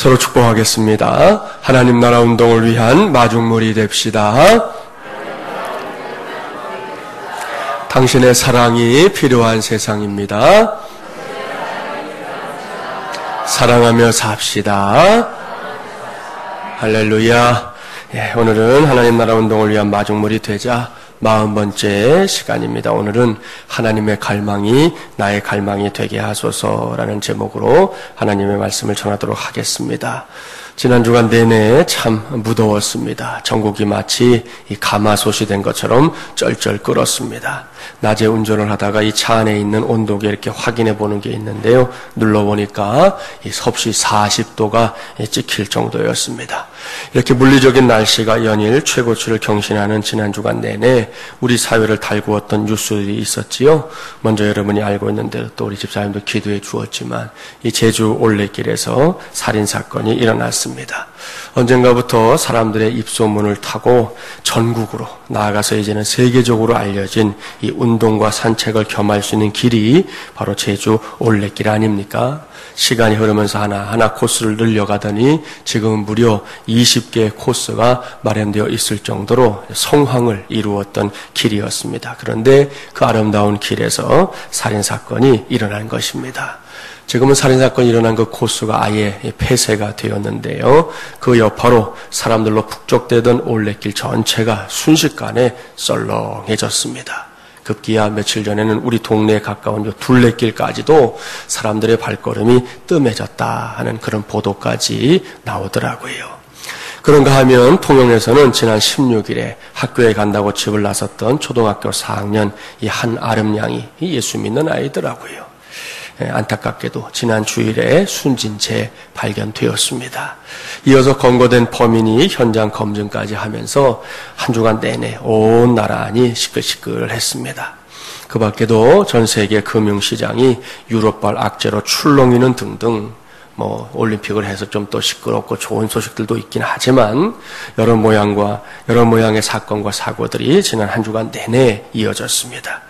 서로 축복하겠습니다. 하나님 나라 운동을 위한 마중물이 됩시다. 당신의 사랑이 필요한 세상입니다. 사랑하며 삽시다. 할렐루야. 오늘은 하나님 나라 운동을 위한 마중물이 되자 40번째 시간입니다. 오늘은 하나님의 갈망이 나의 갈망이 되게 하소서라는 제목으로 하나님의 말씀을 전하도록 하겠습니다. 지난 주간 내내 참 무더웠습니다. 전국이 마치 이 가마솥이 된 것처럼 쩔쩔 끓었습니다. 낮에 운전을 하다가 이 차 안에 있는 온도계 이렇게 확인해 보는 게 있는데요. 눌러보니까 이 섭씨 40도가 찍힐 정도였습니다. 이렇게 물리적인 날씨가 연일 최고치를 경신하는 지난 주간 내내 우리 사회를 달구었던 뉴스들이 있었지요. 먼저 여러분이 알고 있는 대로 또 우리 집사님도 기도해 주었지만 이 제주 올레길에서 살인사건이 일어났습니다. 언젠가부터 사람들의 입소문을 타고 전국으로 나아가서 이제는 세계적으로 알려진 이 운동과 산책을 겸할 수 있는 길이 바로 제주 올레길 아닙니까? 시간이 흐르면서 하나하나 코스를 늘려가더니 지금은 무려 20개의 코스가 마련되어 있을 정도로 성황을 이루었던 길이었습니다. 그런데 그 아름다운 길에서 살인사건이 일어난 것입니다. 지금은 살인사건이 일어난 그 코스가 아예 폐쇄가 되었는데요. 그 여파로 사람들로 북적대던 올레길 전체가 순식간에 썰렁해졌습니다. 급기야 며칠 전에는 우리 동네에 가까운 요 둘레길까지도 사람들의 발걸음이 뜸해졌다 하는 그런 보도까지 나오더라고요. 그런가 하면 통영에서는 지난 16일에 학교에 간다고 집을 나섰던 초등학교 4학년 이 한 아름양이 예수 믿는 아이더라고요. 안타깝게도 지난 주일에 숨진 채 발견되었습니다. 이어서 검거된 범인이 현장 검증까지 하면서 한 주간 내내 온 나라안이 시끌시끌했습니다. 그 밖에도 전 세계 금융시장이 유럽발 악재로 출렁이는 등등 올림픽을 해서 좀 더 시끄럽고 좋은 소식들도 있긴 하지만 여러 모양의 사건과 사고들이 지난 한 주간 내내 이어졌습니다.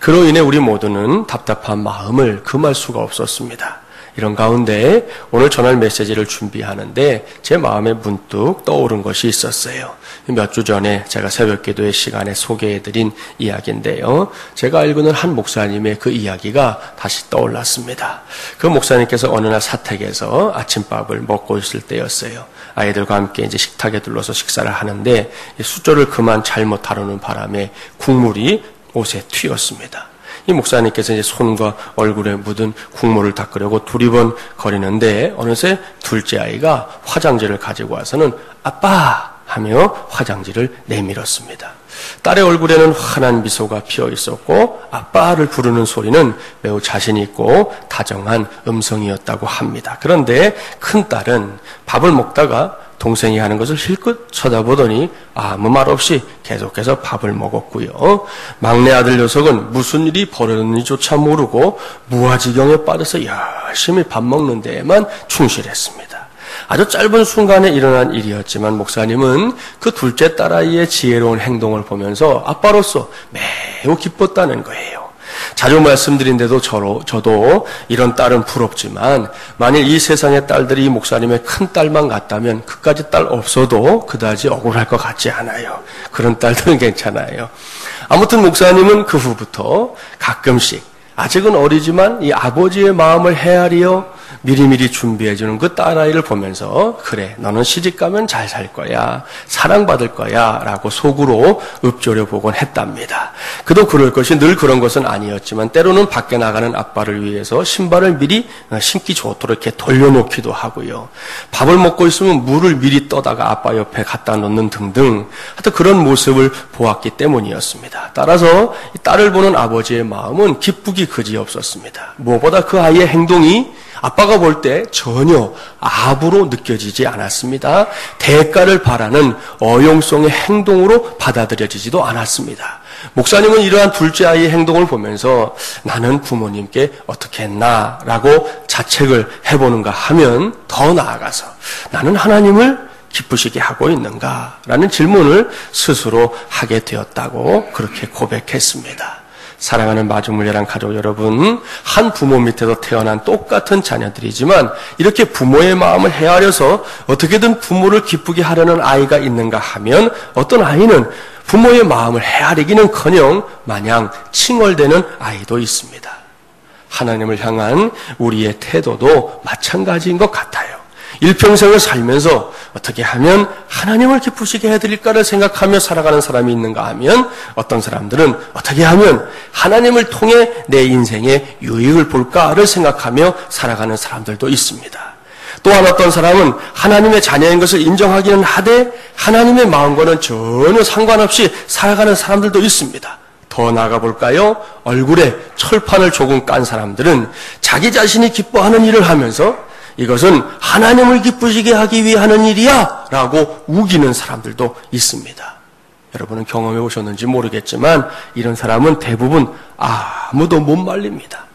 그로 인해 우리 모두는 답답한 마음을 금할 수가 없었습니다. 이런 가운데 오늘 전할 메시지를 준비하는데 제 마음에 문득 떠오른 것이 있었어요. 몇 주 전에 제가 새벽기도의 시간에 소개해드린 이야기인데요. 제가 알고 있는 한 목사님의 그 이야기가 다시 떠올랐습니다. 그 목사님께서 어느 날 사택에서 아침밥을 먹고 있을 때였어요. 아이들과 함께 이제 식탁에 둘러서 식사를 하는데 수저를 그만 잘못 다루는 바람에 국물이 옷에 튀었습니다. 이 목사님께서 이제 손과 얼굴에 묻은 국물을 닦으려고 두리번 거리는데 어느새 둘째 아이가 화장지를 가지고 와서는 아빠 하며 화장지를 내밀었습니다. 딸의 얼굴에는 환한 미소가 피어 있었고 아빠를 부르는 소리는 매우 자신 있고 다정한 음성이었다고 합니다. 그런데 큰딸은 밥을 먹다가 동생이 하는 것을 힐끗 쳐다보더니 아무 말 없이 계속해서 밥을 먹었고요. 막내 아들 녀석은 무슨 일이 벌어졌는지조차 모르고 무아지경에 빠져서 열심히 밥 먹는 데에만 충실했습니다. 아주 짧은 순간에 일어난 일이었지만 목사님은 그 둘째 딸아이의 지혜로운 행동을 보면서 아빠로서 매우 기뻤다는 거예요. 자주 말씀드린데도 저도 이런 딸은 부럽지만 만일 이 세상의 딸들이 이 목사님의 큰 딸만 같다면 그까지 딸 없어도 그다지 억울할 것 같지 않아요. 그런 딸들은 괜찮아요. 아무튼 목사님은 그 후부터 가끔씩 아직은 어리지만 이 아버지의 마음을 헤아리어 미리미리 준비해주는 그 딸아이를 보면서 그래 너는 시집가면 잘 살 거야 사랑받을 거야 라고 속으로 읊조려보곤 했답니다. 그도 그럴 것이 늘 그런 것은 아니었지만 때로는 밖에 나가는 아빠를 위해서 신발을 미리 신기 좋도록 이렇게 돌려놓기도 하고요. 밥을 먹고 있으면 물을 미리 떠다가 아빠 옆에 갖다 놓는 등등 하여튼 그런 모습을 보았기 때문이었습니다. 따라서 이 딸을 보는 아버지의 마음은 기쁘기 그지없었습니다. 무엇보다 그 아이의 행동이 아빠가 볼 때 전혀 아부로 느껴지지 않았습니다. 대가를 바라는 어용성의 행동으로 받아들여지지도 않았습니다. 목사님은 이러한 둘째 아이의 행동을 보면서 나는 부모님께 어떻게 했나 라고 자책을 해보는가 하면 더 나아가서 나는 하나님을 기쁘시게 하고 있는가 라는 질문을 스스로 하게 되었다고 그렇게 고백했습니다. 사랑하는 마중물려란 가족 여러분, 한 부모 밑에서 태어난 똑같은 자녀들이지만 이렇게 부모의 마음을 헤아려서 어떻게든 부모를 기쁘게 하려는 아이가 있는가 하면 어떤 아이는 부모의 마음을 헤아리기는커녕 마냥 칭얼대는 아이도 있습니다. 하나님을 향한 우리의 태도도 마찬가지인 것 같아요. 일평생을 살면서 어떻게 하면 하나님을 기쁘시게 해드릴까를 생각하며 살아가는 사람이 있는가 하면 어떤 사람들은 어떻게 하면 하나님을 통해 내 인생에 유익을 볼까를 생각하며 살아가는 사람들도 있습니다. 또한 어떤 사람은 하나님의 자녀인 것을 인정하기는 하되 하나님의 마음과는 전혀 상관없이 살아가는 사람들도 있습니다. 더 나아가 볼까요? 얼굴에 철판을 조금 깐 사람들은 자기 자신이 기뻐하는 일을 하면서 이것은 하나님을 기쁘시게 하기 위해 하는 일이야 라고 우기는 사람들도 있습니다. 여러분은 경험해 오셨는지 모르겠지만 이런 사람은 대부분 아무도 못 말립니다.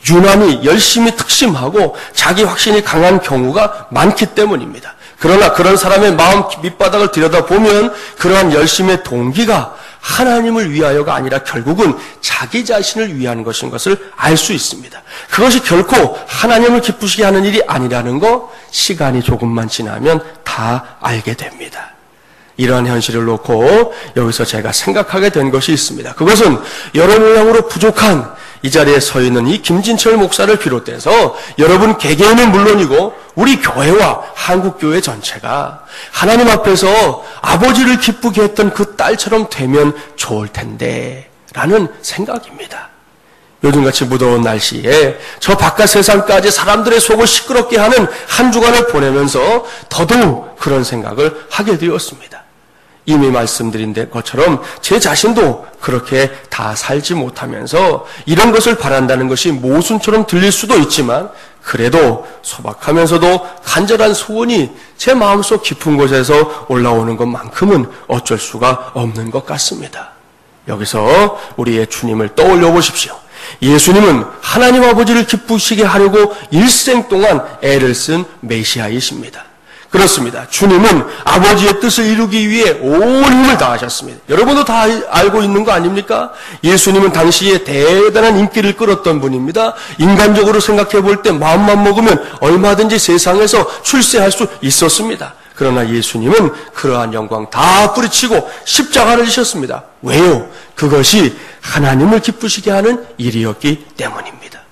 유난히 열심히 특심하고 자기 확신이 강한 경우가 많기 때문입니다. 그러나 그런 사람의 마음 밑바닥을 들여다보면 그러한 열심의 동기가 하나님을 위하여가 아니라 결국은 자기 자신을 위한 것인 것을 알 수 있습니다. 그것이 결코 하나님을 기쁘시게 하는 일이 아니라는 거 시간이 조금만 지나면 다 알게 됩니다. 이러한 현실을 놓고 여기서 제가 생각하게 된 것이 있습니다. 그것은 여러 모양으로 부족한 이 자리에 서 있는 이 김진철 목사를 비롯해서 여러분 개개인은 물론이고 우리 교회와 한국교회 전체가 하나님 앞에서 아버지를 기쁘게 했던 그 딸처럼 되면 좋을 텐데 라는 생각입니다. 요즘같이 무더운 날씨에 저 바깥 세상까지 사람들의 속을 시끄럽게 하는 한 주간을 보내면서 더더욱 그런 생각을 하게 되었습니다. 이미 말씀드린 것처럼 제 자신도 그렇게 다 살지 못하면서 이런 것을 바란다는 것이 모순처럼 들릴 수도 있지만 그래도 소박하면서도 간절한 소원이 제 마음속 깊은 곳에서 올라오는 것만큼은 어쩔 수가 없는 것 같습니다. 여기서 우리의 주님을 떠올려 보십시오. 예수님은 하나님 아버지를 기쁘시게 하려고 일생 동안 애를 쓴 메시아이십니다. 그렇습니다. 주님은 아버지의 뜻을 이루기 위해 온 힘을 다하셨습니다. 여러분도 다 알고 있는 거 아닙니까? 예수님은 당시에 대단한 인기를 끌었던 분입니다. 인간적으로 생각해 볼 때 마음만 먹으면 얼마든지 세상에서 출세할 수 있었습니다. 그러나 예수님은 그러한 영광 다 뿌리치고 십자가를 지셨습니다. 왜요? 그것이 하나님을 기쁘시게 하는 일이었기 때문입니다.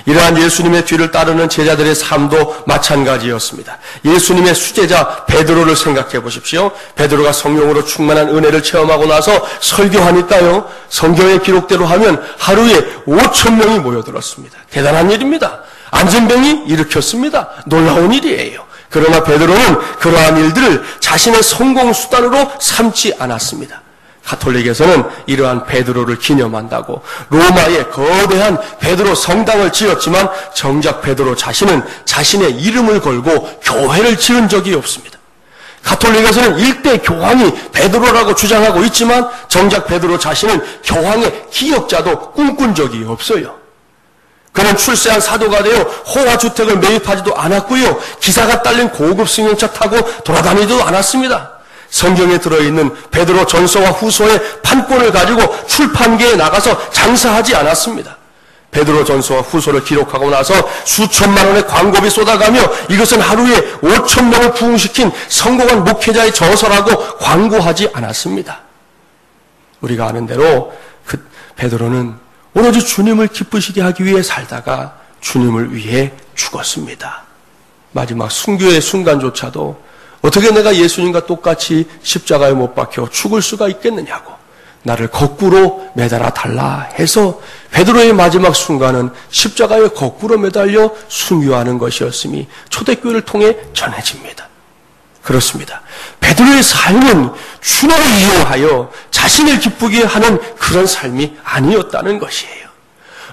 이러한 예수님의 뒤를 따르는 제자들의 삶도 마찬가지였습니다. 예수님의 수제자 베드로를 생각해 보십시오. 베드로가 성령으로 충만한 은혜를 체험하고 나서 설교하니까요. 성경의 기록대로 하면 하루에 5,000명이 모여들었습니다. 대단한 일입니다. 안전병이 일으켰습니다. 놀라운 일이에요. 그러나 베드로는 그러한 일들을 자신의 성공 수단으로 삼지 않았습니다. 가톨릭에서는 이러한 베드로를 기념한다고 로마에 거대한 베드로 성당을 지었지만 정작 베드로 자신은 자신의 이름을 걸고 교회를 지은 적이 없습니다. 가톨릭에서는 일대 교황이 베드로라고 주장하고 있지만 정작 베드로 자신은 교황의 기역자도 꿈꾼 적이 없어요. 그는 출세한 사도가 되어 호화주택을 매입하지도 않았고요. 기사가 딸린 고급 승용차 타고 돌아다니지도 않았습니다. 성경에 들어있는 베드로 전서와 후서의 판권을 가지고 출판계에 나가서 장사하지 않았습니다. 베드로 전서와 후서를 기록하고 나서 수천만 원의 광고비 쏟아가며 이것은 하루에 5,000명을 부흥시킨 성공한 목회자의 저서라고 광고하지 않았습니다. 우리가 아는 대로 그 베드로는 오로지 주님을 기쁘시게 하기 위해 살다가 주님을 위해 죽었습니다. 마지막 순교의 순간조차도 어떻게 내가 예수님과 똑같이 십자가에 못 박혀 죽을 수가 있겠느냐고 나를 거꾸로 매달아 달라 해서 베드로의 마지막 순간은 십자가에 거꾸로 매달려 순교하는 것이었음이 초대교회를 통해 전해집니다. 그렇습니다. 베드로의 삶은 주님을 이용하여 자신을 기쁘게 하는 그런 삶이 아니었다는 것이에요.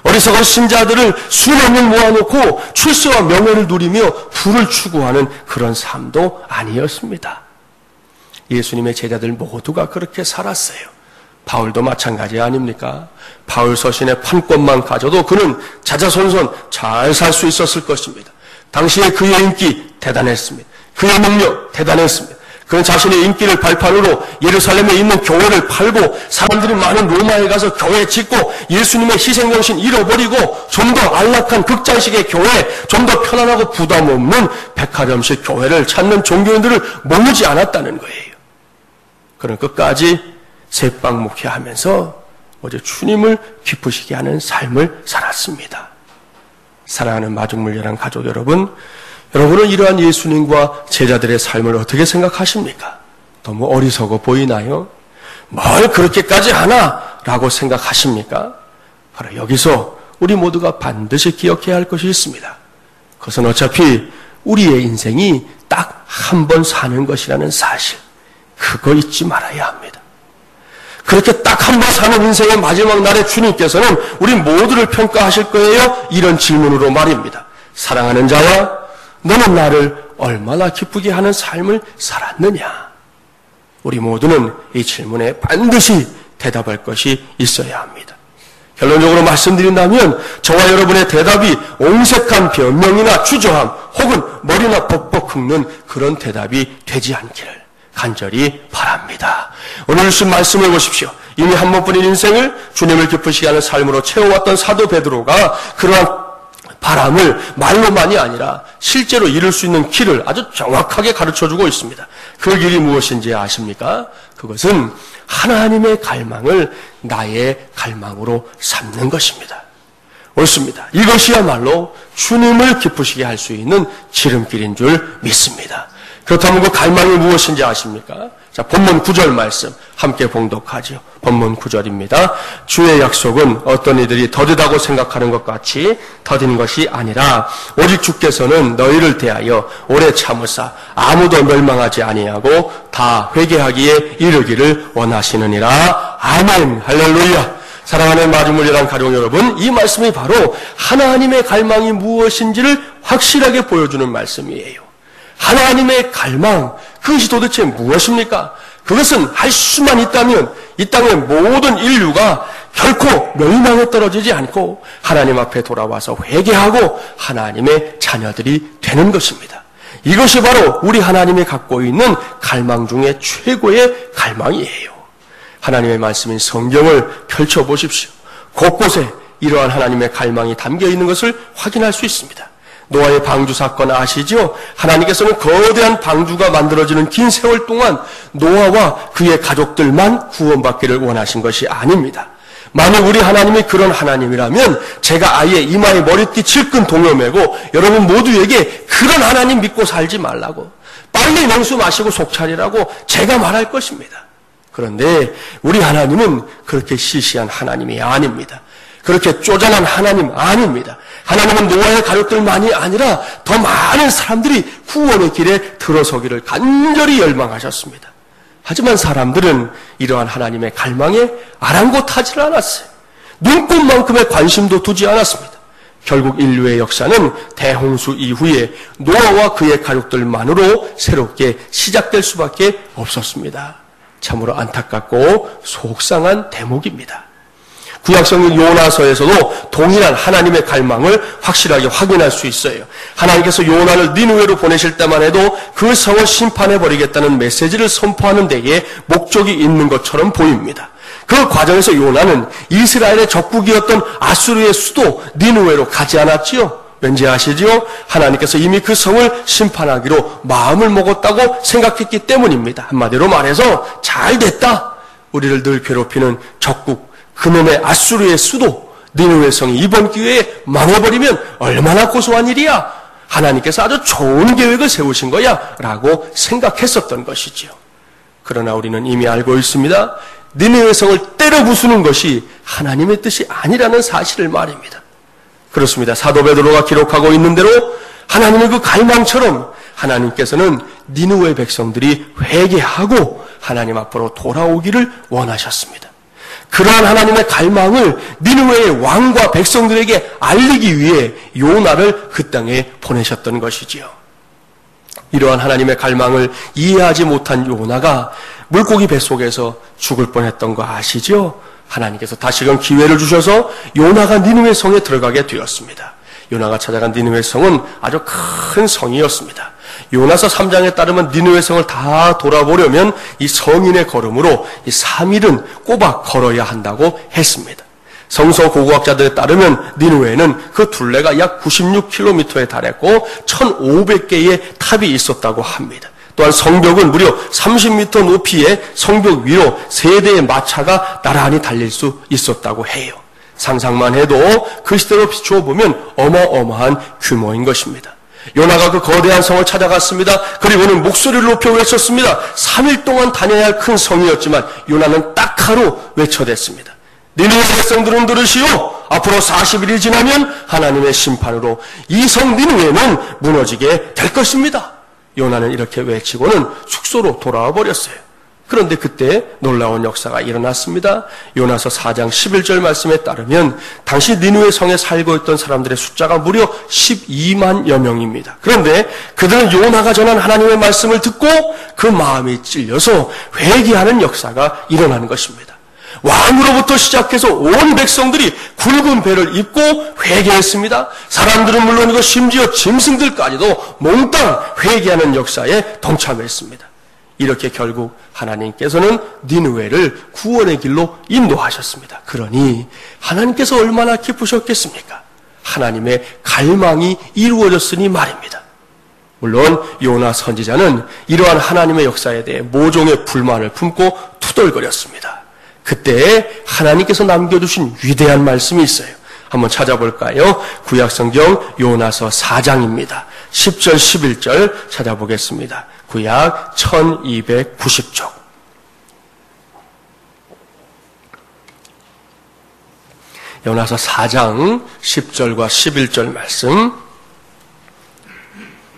어리석은 신자들을 수만 명 모아놓고 출세와 명예를 누리며 부를 추구하는 그런 삶도 아니었습니다. 예수님의 제자들 모두가 그렇게 살았어요. 바울도 마찬가지 아닙니까? 바울 서신의 판권만 가져도 그는 자자손손 잘 살 수 있었을 것입니다. 당시에 그의 인기 대단했습니다. 그의 능력 대단했습니다. 그는 자신의 인기를 발판으로 예루살렘에 있는 교회를 팔고 사람들이 많은 로마에 가서 교회 짓고 예수님의 희생정신 잃어버리고 좀 더 안락한 극장식의 교회, 좀 더 편안하고 부담 없는 백화점식 교회를 찾는 종교인들을 모으지 않았다는 거예요. 그는 끝까지 새빵 목회하면서 오직 주님을 기쁘시게 하는 삶을 살았습니다. 사랑하는 마중물려랑 가족 여러분, 여러분은 이러한 예수님과 제자들의 삶을 어떻게 생각하십니까? 너무 어리석어 보이나요? 뭘 그렇게까지 하나? 라고 생각하십니까? 바로 여기서 우리 모두가 반드시 기억해야 할 것이 있습니다. 그것은 어차피 우리의 인생이 딱 한 번 사는 것이라는 사실, 그거 잊지 말아야 합니다. 그렇게 딱 한 번 사는 인생의 마지막 날에 주님께서는 우리 모두를 평가하실 거예요. 이런 질문으로 말입니다. 사랑하는 자야, 너는 나를 얼마나 기쁘게 하는 삶을 살았느냐? 우리 모두는 이 질문에 반드시 대답할 것이 있어야 합니다. 결론적으로 말씀드린다면 저와 여러분의 대답이 옹색한 변명이나 주저함 혹은 머리나 벅벅 긁는 그런 대답이 되지 않기를 간절히 바랍니다. 오늘 주신 말씀을 보십시오. 이미 한 번뿐인 인생을 주님을 기쁘시게 하는 삶으로 채워왔던 사도 베드로가 그러한 바람을 말로만이 아니라 실제로 이룰 수 있는 길을 아주 정확하게 가르쳐주고 있습니다. 그 길이 무엇인지 아십니까? 그것은 하나님의 갈망을 나의 갈망으로 삼는 것입니다. 옳습니다. 이것이야말로 주님을 기쁘시게 할 수 있는 지름길인 줄 믿습니다. 그렇다면 그 갈망이 무엇인지 아십니까? 자, 본문 9절 말씀 함께 봉독하죠. 본문 9절입니다. 주의 약속은 어떤 이들이 더디다고 생각하는 것 같이 더딘 것이 아니라 오직 주께서는 너희를 대하여 오래 참으사 아무도 멸망하지 아니하고 다 회개하기에 이르기를 원하시느니라. 아멘. 할렐루야. 사랑하는 마중물려랑 가족 여러분, 이 말씀이 바로 하나님의 갈망이 무엇인지를 확실하게 보여주는 말씀이에요. 하나님의 갈망, 그것이 도대체 무엇입니까? 그것은 할 수만 있다면 이 땅의 모든 인류가 결코 멸망에 떨어지지 않고 하나님 앞에 돌아와서 회개하고 하나님의 자녀들이 되는 것입니다. 이것이 바로 우리 하나님이 갖고 있는 갈망 중에 최고의 갈망이에요. 하나님의 말씀인 성경을 펼쳐보십시오. 곳곳에 이러한 하나님의 갈망이 담겨 있는 것을 확인할 수 있습니다. 노아의 방주 사건 아시죠? 하나님께서는 거대한 방주가 만들어지는 긴 세월 동안 노아와 그의 가족들만 구원받기를 원하신 것이 아닙니다. 만약 우리 하나님이 그런 하나님이라면 제가 아예 이마에 머리띠 질끈 동여매고 여러분 모두에게 그런 하나님 믿고 살지 말라고, 빨리 냉수 마시고 속 차리라고 제가 말할 것입니다. 그런데 우리 하나님은 그렇게 시시한 하나님이 아닙니다. 그렇게 쪼잔한 하나님 아닙니다. 하나님은 노아의 가족들만이 아니라 더 많은 사람들이 구원의 길에 들어서기를 간절히 열망하셨습니다. 하지만 사람들은 이러한 하나님의 갈망에 아랑곳하지를 않았어요. 눈꽃만큼의 관심도 두지 않았습니다. 결국 인류의 역사는 대홍수 이후에 노아와 그의 가족들만으로 새롭게 시작될 수밖에 없었습니다. 참으로 안타깝고 속상한 대목입니다. 구약성경 요나서에서도 동일한 하나님의 갈망을 확실하게 확인할 수 있어요. 하나님께서 요나를 니느웨로 보내실 때만 해도 그 성을 심판해버리겠다는 메시지를 선포하는 데에 목적이 있는 것처럼 보입니다. 그 과정에서 요나는 이스라엘의 적국이었던 아수르의 수도 니느웨로 가지 않았지요. 왠지 아시죠? 하나님께서 이미 그 성을 심판하기로 마음을 먹었다고 생각했기 때문입니다. 한마디로 말해서 잘 됐다. 우리를 늘 괴롭히는 적국, 그놈의 아수르의 수도 니느웨 성이 이번 기회에 망해버리면 얼마나 고소한 일이야. 하나님께서 아주 좋은 계획을 세우신 거야 라고 생각했었던 것이지요. 그러나 우리는 이미 알고 있습니다. 니느웨 성을 때려 부수는 것이 하나님의 뜻이 아니라는 사실을 말입니다. 그렇습니다. 사도 베드로가 기록하고 있는 대로 하나님의 그 갈망처럼 하나님께서는 니느웨 백성들이 회개하고 하나님 앞으로 돌아오기를 원하셨습니다. 그러한 하나님의 갈망을 니느웨의 왕과 백성들에게 알리기 위해 요나를 그 땅에 보내셨던 것이지요. 이러한 하나님의 갈망을 이해하지 못한 요나가 물고기 뱃속에서 죽을 뻔했던 거 아시죠? 하나님께서 다시금 기회를 주셔서 요나가 니느웨 성에 들어가게 되었습니다. 요나가 찾아간 니느웨 성은 아주 큰 성이었습니다. 요나서 3장에 따르면 니느웨 성을 다 돌아보려면 이 성인의 걸음으로 이 3일은 꼬박 걸어야 한다고 했습니다. 성서 고고학자들에 따르면 니느웨는 그 둘레가 약 96km에 달했고 1500개의 탑이 있었다고 합니다. 또한 성벽은 무려 30m 높이의 성벽 위로 3대의 마차가 나란히 달릴 수 있었다고 해요. 상상만 해도 그 시대로 비추어 보면 어마어마한 규모인 것입니다. 요나가 그 거대한 성을 찾아갔습니다. 그리고는 목소리를 높여 외쳤습니다. 3일 동안 다녀야 할 큰 성이었지만 요나는 딱 하루 외쳐댔습니다. 니느웨 백성들은 들으시오. 앞으로 40일이 지나면 하나님의 심판으로 이 성 니느웨는 무너지게 될 것입니다. 요나는 이렇게 외치고는 숙소로 돌아와 버렸어요. 그런데 그때 놀라운 역사가 일어났습니다. 요나서 4장 11절 말씀에 따르면 당시 니느웨 성에 살고 있던 사람들의 숫자가 무려 12만여 명입니다. 그런데 그들은 요나가 전한 하나님의 말씀을 듣고 그 마음이 찔려서 회개하는 역사가 일어나는 것입니다. 왕으로부터 시작해서 온 백성들이 굵은 배를 입고 회개했습니다. 사람들은 물론이고 심지어 짐승들까지도 몽땅 회개하는 역사에 동참했습니다. 이렇게 결국 하나님께서는 니느웨를 구원의 길로 인도하셨습니다. 그러니 하나님께서 얼마나 기쁘셨겠습니까? 하나님의 갈망이 이루어졌으니 말입니다. 물론 요나 선지자는 이러한 하나님의 역사에 대해 모종의 불만을 품고 투덜거렸습니다. 그때 하나님께서 남겨두신 위대한 말씀이 있어요. 한번 찾아볼까요? 구약성경 요나서 4장입니다. 10절 11절 찾아보겠습니다. 구약 1290쪽. 요나서 4장 10절과 11절 말씀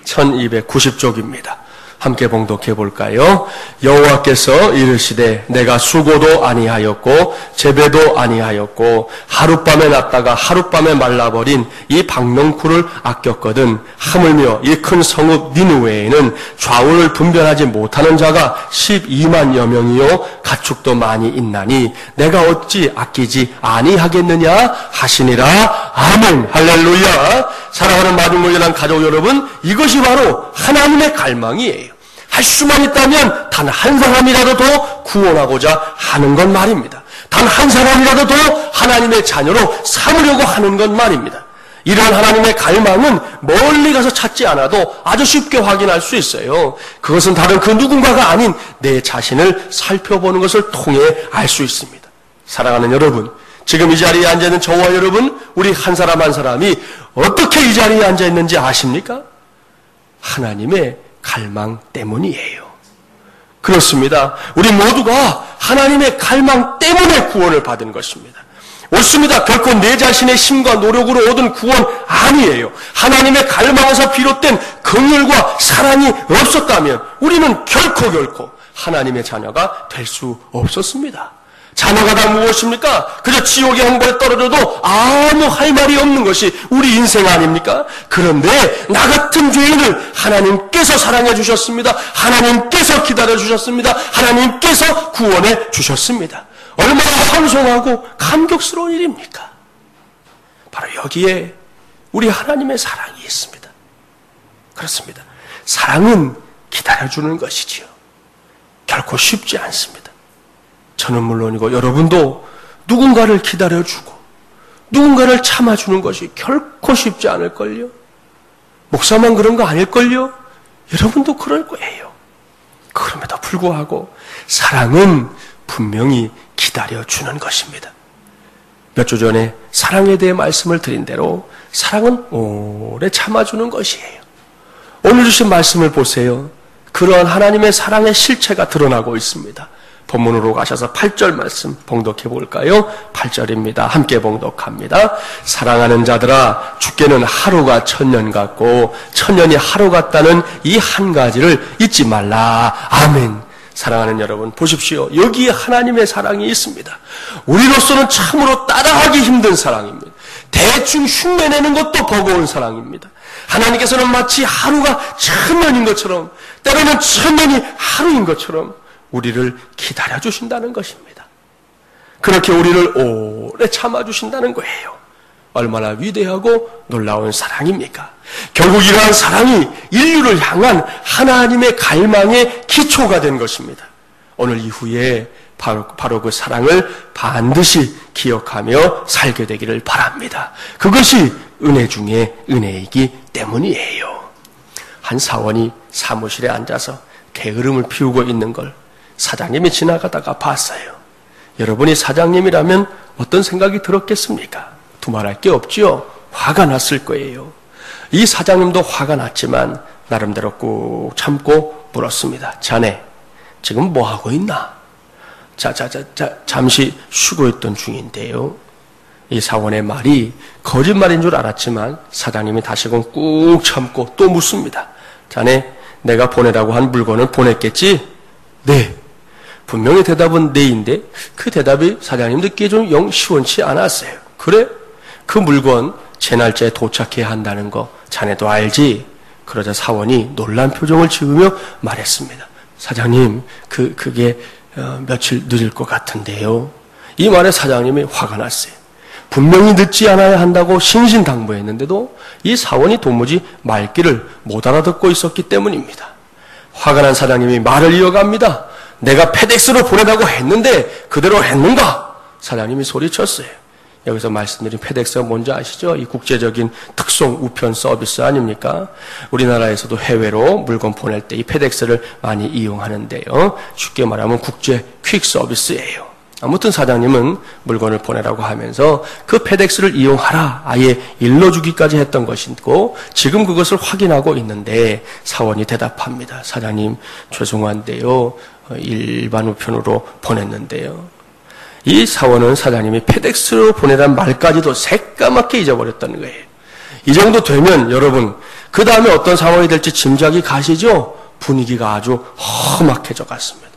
1290쪽입니다. 함께 봉독해 볼까요? 여호와께서 이르시되 내가 수고도 아니하였고 재배도 아니하였고 하룻밤에 났다가 하룻밤에 말라버린 이 박농쿨을 아꼈거든 하물며 이 큰 성읍 니느웨에는 좌우를 분별하지 못하는 자가 12만여 명이요 가축도 많이 있나니 내가 어찌 아끼지 아니하겠느냐 하시니라. 아멘. 할렐루야. 사랑하는 마중물리란 가족 여러분, 이것이 바로 하나님의 갈망이에요. 할 수만 있다면 단 한 사람이라도 더 구원하고자 하는 것 말입니다. 단 한 사람이라도 더 하나님의 자녀로 삼으려고 하는 것 말입니다. 이러한 하나님의 갈망은 멀리 가서 찾지 않아도 아주 쉽게 확인할 수 있어요. 그것은 다른 그 누군가가 아닌 내 자신을 살펴보는 것을 통해 알 수 있습니다. 사랑하는 여러분, 지금 이 자리에 앉아있는 저와 여러분, 우리 한 사람 한 사람이 어떻게 이 자리에 앉아있는지 아십니까? 하나님의 갈망 때문이에요. 그렇습니다. 우리 모두가 하나님의 갈망 때문에 구원을 받은 것입니다. 옳습니다. 결코 내 자신의 힘과 노력으로 얻은 구원 아니에요. 하나님의 갈망에서 비롯된 긍휼과 사랑이 없었다면 우리는 결코 하나님의 자녀가 될 수 없었습니다. 자녀가 다 무엇입니까? 그저 지옥의 형벌에 떨어져도 아무 할 말이 없는 것이 우리 인생 아닙니까? 그런데 나 같은 죄인을 하나님께서 사랑해 주셨습니다. 하나님께서 기다려 주셨습니다. 하나님께서 구원해 주셨습니다. 얼마나 황송하고 감격스러운 일입니까? 바로 여기에 우리 하나님의 사랑이 있습니다. 그렇습니다. 사랑은 기다려주는 것이지요. 결코 쉽지 않습니다. 저는 물론이고 여러분도 누군가를 기다려주고 누군가를 참아주는 것이 결코 쉽지 않을걸요. 목사만 그런 거 아닐걸요. 여러분도 그럴 거예요. 그럼에도 불구하고 사랑은 분명히 기다려주는 것입니다. 몇 주 전에 사랑에 대해 말씀을 드린 대로 사랑은 오래 참아주는 것이에요. 오늘 주신 말씀을 보세요. 그러한 하나님의 사랑의 실체가 드러나고 있습니다. 본문으로 가셔서 8절 말씀 봉독해 볼까요? 8절입니다. 함께 봉독합니다. 사랑하는 자들아, 주께는 하루가 천년 같고 천년이 하루 같다는 이 한 가지를 잊지 말라. 아멘. 사랑하는 여러분, 보십시오. 여기에 하나님의 사랑이 있습니다. 우리로서는 참으로 따라하기 힘든 사랑입니다. 대충 흉내내는 것도 버거운 사랑입니다. 하나님께서는 마치 하루가 천년인 것처럼, 때로는 천년이 하루인 것처럼 우리를 기다려주신다는 것입니다. 그렇게 우리를 오래 참아주신다는 거예요. 얼마나 위대하고 놀라운 사랑입니까? 결국 이러한 사랑이 인류를 향한 하나님의 갈망의 기초가 된 것입니다. 오늘 이후에 바로 그 사랑을 반드시 기억하며 살게 되기를 바랍니다. 그것이 은혜 중에 은혜이기 때문이에요. 한 사원이 사무실에 앉아서 게으름을 피우고 있는 걸 사장님이 지나가다가 봤어요. 여러분이 사장님이라면 어떤 생각이 들었겠습니까? 두말할 게 없지요. 화가 났을 거예요. 이 사장님도 화가 났지만 나름대로 꾹 참고 물었습니다. 자네 지금 뭐 하고 있나? 잠시 쉬고 있던 중인데요. 이 사원의 말이 거짓말인 줄 알았지만 사장님이 다시금 꾹 참고 또 묻습니다. 자네 내가 보내라고 한 물건을 보냈겠지? 네. 분명히 대답은 네인데 그 대답이 사장님 듣기에 좀 영 시원치 않았어요. 그래? 그 물건 제 날짜에 도착해야 한다는 거 자네도 알지? 그러자 사원이 놀란 표정을 지으며 말했습니다. 사장님, 그게 며칠 늦을 것 같은데요. 이 말에 사장님이 화가 났어요. 분명히 늦지 않아야 한다고 신신당부했는데도 이 사원이 도무지 말귀를 못 알아듣고 있었기 때문입니다. 화가 난 사장님이 말을 이어갑니다. 내가 페덱스로 보내라고 했는데 그대로 했는가? 사장님이 소리쳤어요. 여기서 말씀드린 페덱스가 뭔지 아시죠? 이 국제적인 특송 우편 서비스 아닙니까? 우리나라에서도 해외로 물건 보낼 때 이 페덱스를 많이 이용하는데요. 쉽게 말하면 국제 퀵 서비스예요. 아무튼 사장님은 물건을 보내라고 하면서 그 페덱스를 이용하라 아예 일러주기까지 했던 것이고 지금 그것을 확인하고 있는데 사원이 대답합니다. 사장님 죄송한데요. 일반 우편으로 보냈는데요. 이 사원은 사장님이 페덱스로 보내란 말까지도 새까맣게 잊어버렸다는 거예요. 이 정도 되면 여러분 그 다음에 어떤 상황이 될지 짐작이 가시죠? 분위기가 아주 험악해져 갔습니다.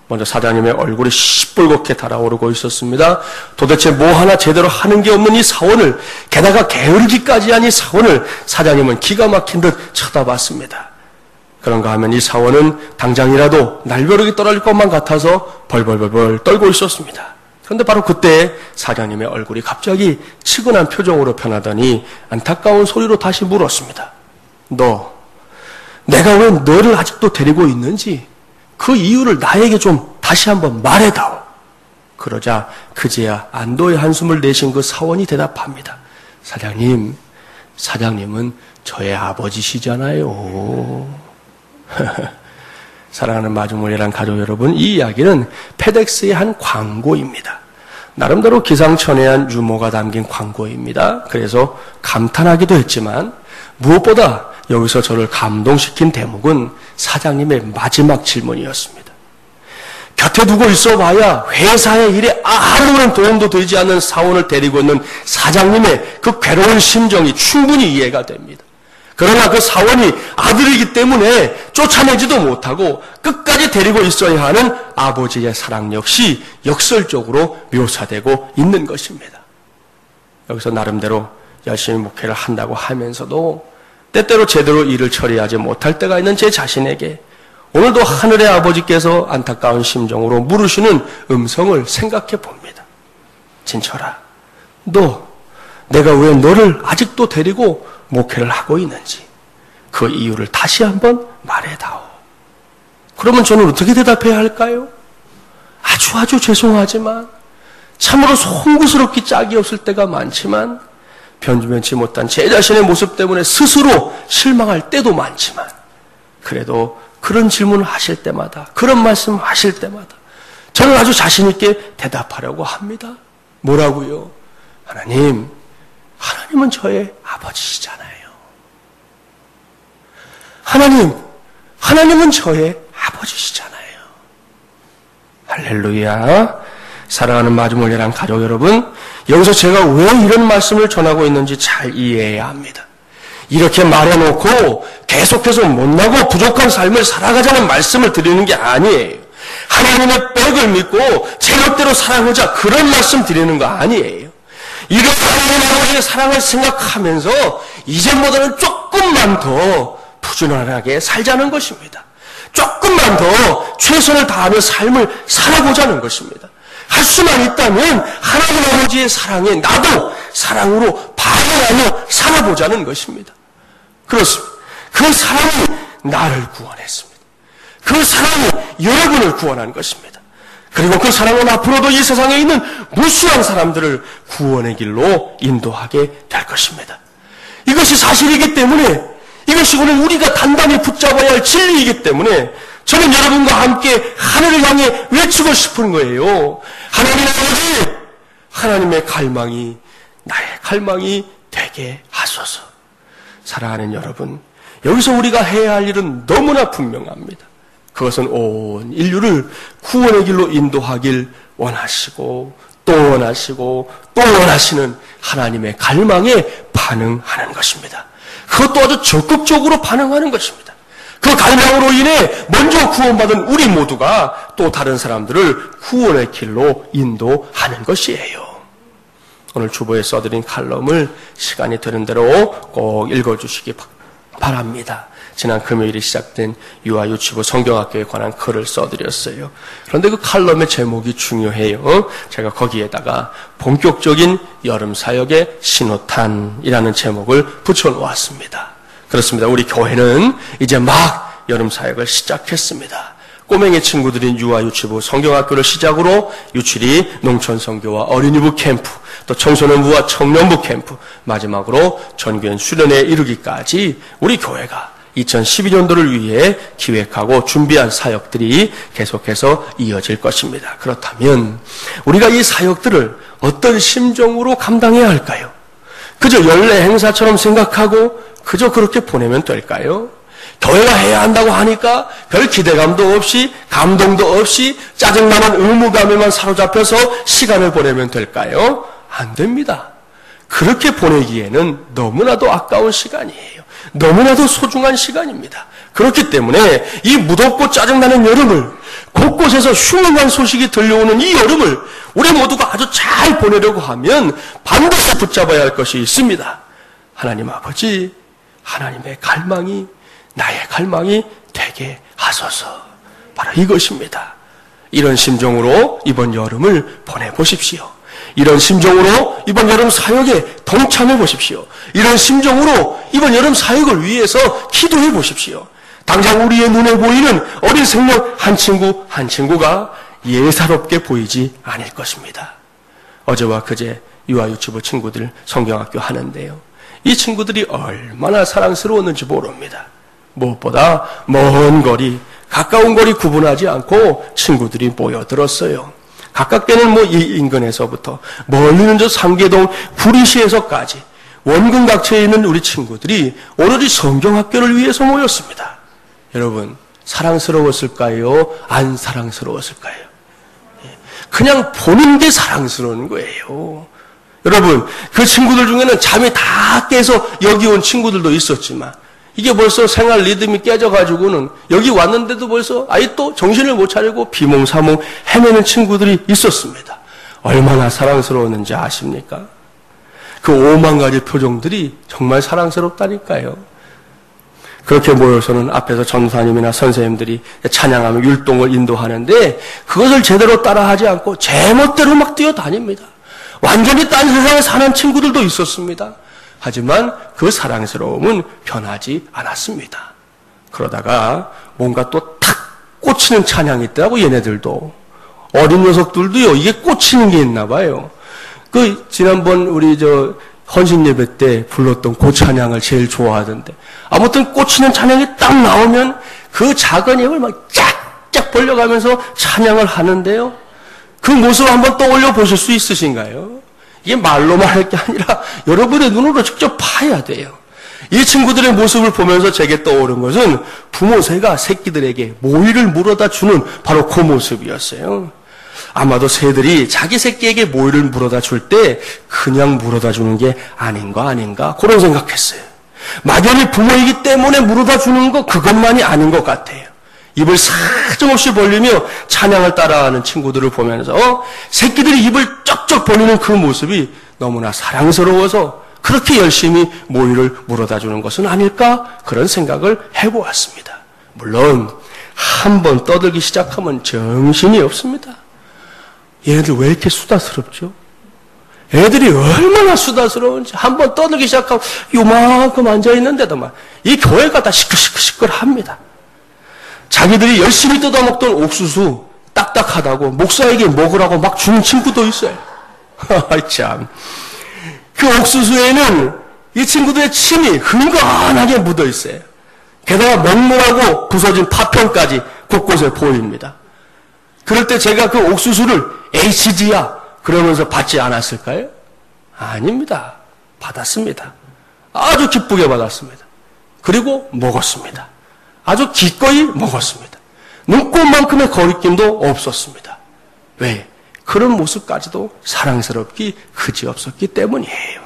먼저 사장님의 얼굴이 시뻘겋게 달아오르고 있었습니다. 도대체 뭐 하나 제대로 하는 게 없는 이 사원을, 게다가 게으르기까지 한 이 사원을 사장님은 기가 막힌 듯 쳐다봤습니다. 그런가 하면 이 사원은 당장이라도 날벼락이 떨어질 것만 같아서 벌벌벌 떨고 있었습니다. 그런데 바로 그때 사장님의 얼굴이 갑자기 치근한 표정으로 변하더니 안타까운 소리로 다시 물었습니다. 내가 왜 너를 아직도 데리고 있는지 그 이유를 나에게 좀 다시 한번 말해다오. 그러자 그제야 안도의 한숨을 내신 그 사원이 대답합니다. 사장님은 저의 아버지시잖아요. 사랑하는 마중물이란 가족 여러분, 이 이야기는 페덱스의 한 광고입니다. 나름대로 기상천외한 유머가 담긴 광고입니다. 그래서 감탄하기도 했지만 무엇보다 여기서 저를 감동시킨 대목은 사장님의 마지막 질문이었습니다. 곁에 두고 있어봐야 회사의 일에 아무런 도움도 되지 않는 사원을 데리고 있는 사장님의 그 괴로운 심정이 충분히 이해가 됩니다. 그러나 그 사원이 아들이기 때문에 쫓아내지도 못하고 끝까지 데리고 있어야 하는 아버지의 사랑 역시 역설적으로 묘사되고 있는 것입니다. 여기서 나름대로 열심히 목회를 한다고 하면서도 때때로 제대로 일을 처리하지 못할 때가 있는 제 자신에게 오늘도 하늘의 아버지께서 안타까운 심정으로 물으시는 음성을 생각해 봅니다. 진철아, 내가 왜 너를 아직도 데리고 목회를 하고 있는지 그 이유를 다시 한번 말해다오. 그러면 저는 어떻게 대답해야 할까요? 아주 죄송하지만 참으로 송구스럽기 짝이 없을 때가 많지만 변주변치 못한 제 자신의 모습 때문에 스스로 실망할 때도 많지만 그래도 그런 질문을 하실 때마다 그런 말씀을 하실 때마다 저는 아주 자신 있게 대답하려고 합니다. 뭐라고요? 하나님은 저의 아버지시잖아요. 하나님은 저의 아버지시잖아요. 할렐루야. 사랑하는 마주몰리란 가족 여러분, 여기서 제가 왜 이런 말씀을 전하고 있는지 잘 이해해야 합니다. 이렇게 말해놓고 계속해서 못나고 부족한 삶을 살아가자는 말씀을 드리는 게 아니에요. 하나님의 백을 믿고 제멋대로 사랑하자 그런 말씀 드리는 거 아니에요. 이런 하나님 아버지의 사랑을 생각하면서 이전보다는 조금만 더 푸짐하게 살자는 것입니다. 조금만 더 최선을 다하며 삶을 살아보자는 것입니다. 할 수만 있다면 하나님 아버지의 사랑에 나도 사랑으로 반응하며 살아보자는 것입니다. 그렇습니다. 그 사랑이 나를 구원했습니다. 그 사랑이 여러분을 구원한 것입니다. 그리고 그 사랑은 앞으로도 이 세상에 있는 무수한 사람들을 구원의 길로 인도하게 될 것입니다. 이것이 사실이기 때문에, 이것이 오늘 우리가 단단히 붙잡아야 할 진리이기 때문에 저는 여러분과 함께 하늘을 향해 외치고 싶은 거예요. 하나님 아버지, 하나님의 갈망이 나의 갈망이 되게 하소서. 사랑하는 여러분, 여기서 우리가 해야 할 일은 너무나 분명합니다. 그것은 온 인류를 구원의 길로 인도하길 원하시고 또 원하시고 또 원하시는 하나님의 갈망에 반응하는 것입니다. 그것도 아주 적극적으로 반응하는 것입니다. 그 갈망으로 인해 먼저 구원받은 우리 모두가 또 다른 사람들을 구원의 길로 인도하는 것이에요. 오늘 주보에 써드린 칼럼을 시간이 되는 대로 꼭 읽어주시기 바랍니다. 지난 금요일에 시작된 유아유치부 성경학교에 관한 글을 써드렸어요. 그런데 그 칼럼의 제목이 중요해요. 제가 거기에다가 본격적인 여름사역의 신호탄이라는 제목을 붙여놓았습니다. 그렇습니다. 우리 교회는 이제 막 여름사역을 시작했습니다. 꼬맹이 친구들인 유아유치부 성경학교를 시작으로 유치리 농촌선교와 어린이부 캠프, 또 청소년부와 청년부 캠프, 마지막으로 전교인 수련회에 이르기까지 우리 교회가 2012년도를 위해 기획하고 준비한 사역들이 계속해서 이어질 것입니다. 그렇다면 우리가 이 사역들을 어떤 심정으로 감당해야 할까요? 그저 연례 행사처럼 생각하고 그저 그렇게 보내면 될까요? 교회가 해야 한다고 하니까 별 기대감도 없이 감동도 없이 짜증나는 의무감에만 사로잡혀서 시간을 보내면 될까요? 안 됩니다. 그렇게 보내기에는 너무나도 아까운 시간이에요. 너무나도 소중한 시간입니다. 그렇기 때문에 이 무덥고 짜증나는 여름을, 곳곳에서 흉흉한 소식이 들려오는 이 여름을 우리 모두가 아주 잘 보내려고 하면 반드시 붙잡아야 할 것이 있습니다. 하나님 아버지, 하나님의 갈망이 나의 갈망이 되게 하소서. 바로 이것입니다. 이런 심정으로 이번 여름을 보내보십시오. 이런 심정으로 이번 여름 사역에 동참해 보십시오. 이런 심정으로 이번 여름 사역을 위해서 기도해 보십시오. 당장 우리의 눈에 보이는 어린 생명 한 친구 한 친구가 예사롭게 보이지 않을 것입니다. 어제와 그제 유아유치부 친구들 성경학교 하는데요. 이 친구들이 얼마나 사랑스러웠는지 모릅니다. 무엇보다 먼 거리, 가까운 거리 구분하지 않고 친구들이 모여들었어요. 가깝게는 이 인근에서부터 멀리는 저 상계동 구리시에서까지 원근각처에 있는 우리 친구들이 오로지 성경학교를 위해서 모였습니다. 여러분, 사랑스러웠을까요? 안 사랑스러웠을까요? 그냥 보는 게 사랑스러운 거예요. 여러분, 그 친구들 중에는 잠이 다 깨서 여기 온 친구들도 있었지만 이게 벌써 생활 리듬이 깨져가지고는 여기 왔는데도 벌써 아예 또 정신을 못 차리고 비몽사몽 헤매는 친구들이 있었습니다. 얼마나 사랑스러웠는지 아십니까? 그 5만 가지 표정들이 정말 사랑스럽다니까요. 그렇게 모여서는 앞에서 전사님이나 선생님들이 찬양하며 율동을 인도하는데 그것을 제대로 따라하지 않고 제멋대로 막 뛰어다닙니다. 완전히 딴 세상에 사는 친구들도 있었습니다. 하지만 그 사랑스러움은 변하지 않았습니다. 그러다가 뭔가 또 탁 꽂히는 찬양이 있다고 얘네들도 어린 녀석들도요 이게 꽂히는 게 있나 봐요. 그 지난번 우리 헌신 예배 때 불렀던 그 찬양을 제일 좋아하던데 아무튼 꽂히는 찬양이 딱 나오면 그 작은 입을 막 쫙쫙 벌려가면서 찬양을 하는데요. 그 모습을 한번 떠올려 보실 수 있으신가요? 이게 말로만 할 게 아니라 여러분의 눈으로 직접 봐야 돼요. 이 친구들의 모습을 보면서 제게 떠오른 것은 부모 새가 새끼들에게 모이를 물어다 주는 바로 그 모습이었어요. 아마도 새들이 자기 새끼에게 모이를 물어다 줄 때 그냥 물어다 주는 게 아닌가 그런 생각했어요. 막연히 부모이기 때문에 물어다 주는 거 그것만이 아닌 것 같아요. 입을 사정없이 벌리며 찬양을 따라하는 친구들을 보면서 새끼들이 입을 쩍쩍 벌리는 그 모습이 너무나 사랑스러워서 그렇게 열심히 모이를 물어다 주는 것은 아닐까 그런 생각을 해보았습니다. 물론 한 번 떠들기 시작하면 정신이 없습니다. 얘네들 왜 이렇게 수다스럽죠? 애들이 얼마나 수다스러운지 한번 떠들기 시작하면 요만큼 앉아있는데도 이 교회가 다 시끌시끌합니다. 자기들이 열심히 뜯어먹던 옥수수 딱딱하다고 목사에게 먹으라고 막 주는 친구도 있어요. 참. 그 옥수수에는 이 친구들의 침이 흥건하게 묻어 있어요. 게다가 먹느라고 부서진 파편까지 곳곳에 보입니다. 그럴 때 제가 그 옥수수를 HG야 그러면서 받지 않았을까요? 아닙니다. 받았습니다. 아주 기쁘게 받았습니다. 그리고 먹었습니다. 아주 기꺼이 먹었습니다. 눈꽃만큼의 거리낌도 없었습니다. 왜? 그런 모습까지도 사랑스럽기 그지없었기 때문이에요.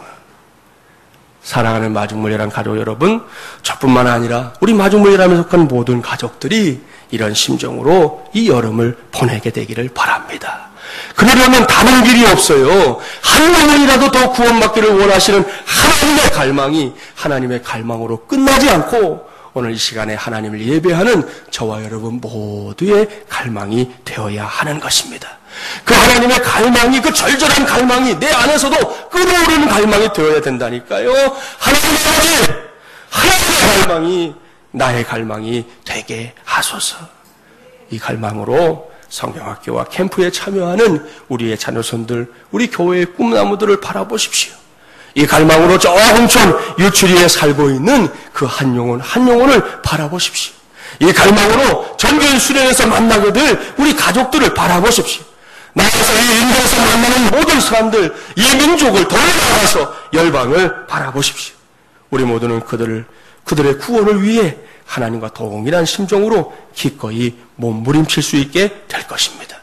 사랑하는 마중물이란 가족 여러분, 저뿐만 아니라 우리 마중물이라에 속한 모든 가족들이 이런 심정으로 이 여름을 보내게 되기를 바랍니다. 그러려면 다른 길이 없어요. 한 명이라도 더 구원받기를 원하시는 하나님의 갈망이 하나님의 갈망으로 끝나지 않고 오늘 이 시간에 하나님을 예배하는 저와 여러분 모두의 갈망이 되어야 하는 것입니다. 그 하나님의 갈망이, 그 절절한 갈망이 내 안에서도 끓어오르는 갈망이 되어야 된다니까요. 하나님의 갈망이 나의 갈망이 되게 하소서. 이 갈망으로 성경학교와 캠프에 참여하는 우리의 자녀손들, 우리 교회의 꿈나무들을 바라보십시오. 이 갈망으로 저 홍천 유추리에 살고 있는 그 한 영혼을 바라보십시오. 이 갈망으로 전교인 수련에서 만나게 될 우리 가족들을 바라보십시오. 나가서 이 인도에서 만나는 모든 사람들, 이 민족을 더 나아가서 열방을 바라보십시오. 우리 모두는 그들의 구원을 위해 하나님과 동일한 심정으로 기꺼이 몸부림칠 수 있게 될 것입니다.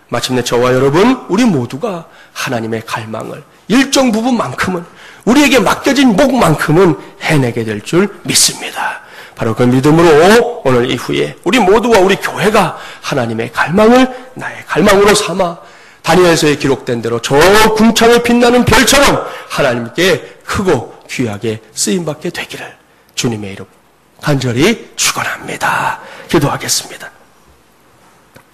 마침내 저와 여러분, 우리 모두가 하나님의 갈망을 일정 부분만큼은, 우리에게 맡겨진 몫만큼은 해내게 될 줄 믿습니다. 바로 그 믿음으로 오늘 이후에 우리 모두와 우리 교회가 하나님의 갈망을 나의 갈망으로 삼아 다니엘서에 기록된 대로 저 궁창에 빛나는 별처럼 하나님께 크고 귀하게 쓰임받게 되기를 주님의 이름 간절히 축원합니다. 기도하겠습니다.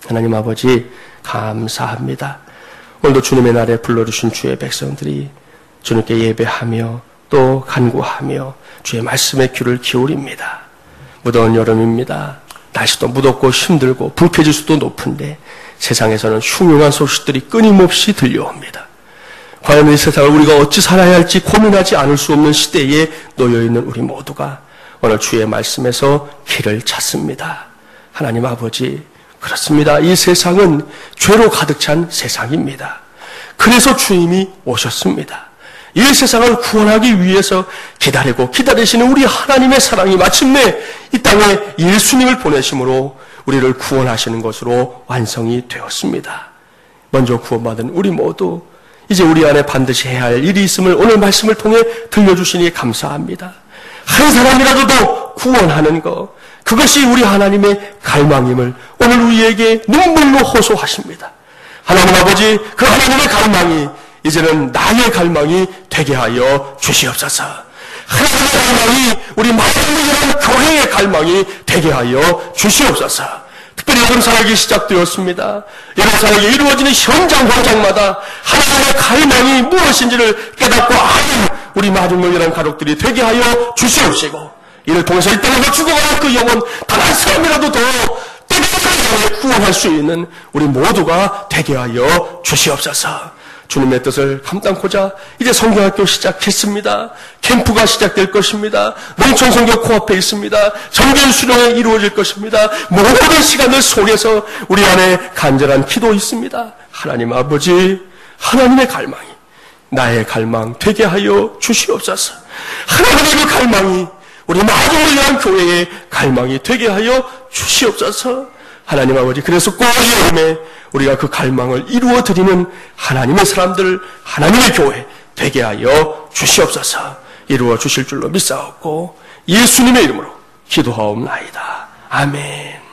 하나님 아버지 감사합니다. 오늘도 주님의 날에 불러주신 주의 백성들이 주님께 예배하며 또 간구하며 주의 말씀에 귀를 기울입니다. 무더운 여름입니다. 날씨도 무덥고 힘들고 불쾌지수도 높은데 세상에서는 흉흉한 소식들이 끊임없이 들려옵니다. 과연 이 세상을 우리가 어찌 살아야 할지 고민하지 않을 수 없는 시대에 놓여있는 우리 모두가 오늘 주의 말씀에서 길을 찾습니다. 하나님 아버지, 그렇습니다. 이 세상은 죄로 가득 찬 세상입니다. 그래서 주님이 오셨습니다. 이 세상을 구원하기 위해서 기다리고 기다리시는 우리 하나님의 사랑이 마침내 이 땅에 예수님을 보내심으로 우리를 구원하시는 것으로 완성이 되었습니다. 먼저 구원받은 우리 모두 이제 우리 안에 반드시 해야 할 일이 있음을 오늘 말씀을 통해 들려주시니 감사합니다. 한 사람이라도 더 구원하는 것, 그것이 우리 하나님의 갈망임을 오늘 우리에게 눈물로 호소하십니다. 하나님 아버지, 그 하나님의 갈망이 이제는 나의 갈망이 되게 하여 주시옵소서. 하나님의 갈망이 우리 마음의 교회의 갈망이 되게 하여 주시옵소서. 특별히 여름 사역이 시작되었습니다. 여름 사역이 이루어지는 현장 현장마다 하나님의 갈망이 무엇인지를 깨닫고 아는 우리 마중물이라는 가족들이 되게 하여 주시옵시고, 이를 통해서 이 땅에서 죽어가는 그 영혼 단 한 사람이라도 더 때려서 구원할 수 있는 우리 모두가 되게 하여 주시옵소서. 주님의 뜻을 감당코자 이제 성경학교 시작했습니다. 캠프가 시작될 것입니다. 농촌성교 코앞에 있습니다. 정규 수련회 이루어질 것입니다. 모든 시간을 속에서 우리 안에 간절한 기도 있습니다. 하나님 아버지, 하나님의 갈망이 나의 갈망 되게 하여 주시옵소서. 하나님의 갈망이 우리 마중을 위한 교회의 갈망이 되게 하여 주시옵소서. 하나님 아버지, 그래서 꼭 여름에 우리가 그 갈망을 이루어드리는 하나님의 사람들, 하나님의 교회 되게 하여 주시옵소서. 이루어 주실 줄로 믿사옵고 예수님의 이름으로 기도하옵나이다. 아멘.